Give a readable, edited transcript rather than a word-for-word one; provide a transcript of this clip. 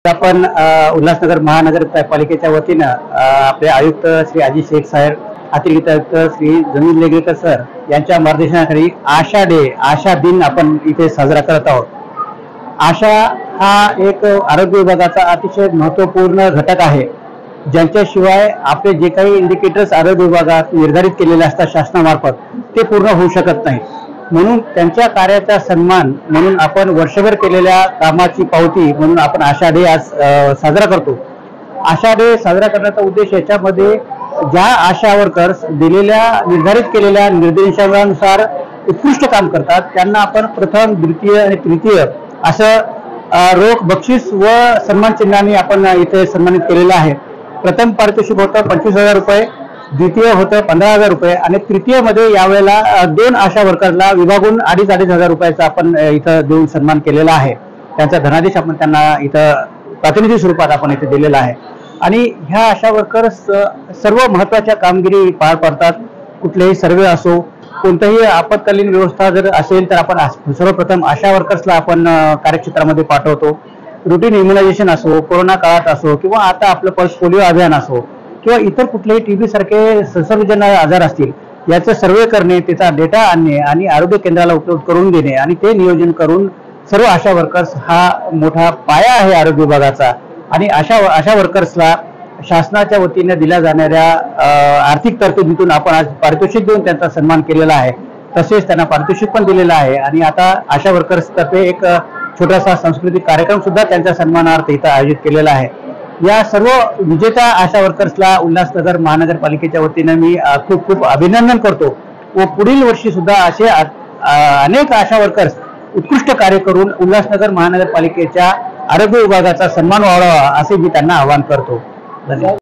आपण उल्हासनगर महानगरपालिकेच्या वतीनं आपले आयुक्त श्री अजित शेख साहेब, अतिरिक्त आयुक्त श्री जमीन लेगेकर सर यांच्या मार्गदर्शनाखाली आशा दिन आपण इथे साजरा करत आहोत। आशा हा एक आरोग्य विभागाचा अतिशय महत्त्वपूर्ण घटक आहे, ज्यांच्याशिवाय आपले जे काही इंडिकेटर्स आरोग्य विभागात निर्धारित केलेले असतात शासनामार्फत ते पूर्ण होऊ शकत नाही। म्हणून त्यांच्या कार्याचा सन्मान म्हणून आपण वर्षभर केलेल्या कामाची पावती म्हणून आपण आशा डे आज साजरा करतो। आशा डे साजरा करण्याचा उद्देश याच्यामध्ये ज्या आशा वर्कर्स दिलेल्या निर्धारित केलेल्या निर्देशांनुसार उत्कृष्ट काम करतात त्यांना आपण प्रथम, द्वितीय आणि तृतीय असं रोख बक्षीस व सन्मान चिन्हाने आपण इथे सन्मानित केलेलं आहे। प्रथम पारितोषिक होतं 25,000 रुपये, द्वितीय होतं 15,000 रुपये आणि तृतीय मध्ये यावेळेला 2 आशा वर्करला विभागून 2,500 रुपयाचा आपण इथं देऊन सन्मान केलेला आहे। त्यांचा धनादेश आपण त्यांना इथं प्रातिनिधिक स्वरूपात आपण इथे दिलेला आहे। आणि ह्या आशा वर्कर्स सर्व महत्त्वाच्या कामगिरी पार पाडतात। कुठलेही सर्वे असो, कोणत्याही आपत्कालीन व्यवस्था जर असेल तर आपण सर्वप्रथम आशा वर्कर्सला आपण कार्यक्षेत्रामध्ये पाठवतो। रुटीन इम्युनायझेशन असो, कोरोना काळात असो किंवा आता आपलं पल्स पोलिओ अभियान असो किंवा इतर कुठलेही TB सारखे संसर्गजन्य आजार असतील याचं सर्वे करणे, त्याचा डेटा आणणे आणि आरोग्य केंद्राला उपलब्ध करून देणे आणि ते नियोजन करून सर्व आशा वर्कर्स हा मोठा पाया आहे आरोग्य विभागाचा। आणि आशा वर्कर्सला शासनाच्या वतीने दिल्या जाणाऱ्या आर्थिक तरतुदीतून आपण आज पारितोषिक देऊन त्यांचा सन्मान केलेला आहे। तसेच त्यांना पारितोषिक पण दिलेलं आहे आणि आता आशा वर्कर्स तर्फे एक छोटासा सांस्कृतिक कार्यक्रम सुद्धा त्यांच्या सन्मानार्थ इथं आयोजित केलेला आहे। या सर्व विजेता आशा वर्कर्सला उल्हासनगर महानगरपालिकेच्या वतीने मी खूप खूप अभिनंदन करतो व पुढील वर्षी सुद्धा असे अनेक आशा वर्कर्स उत्कृष्ट कार्य करून उल्हासनगर महानगरपालिकेच्या आरोग्य विभागाचा सन्मान वाढवावा असे मी त्यांना आवाहन करतो। धन्यवाद।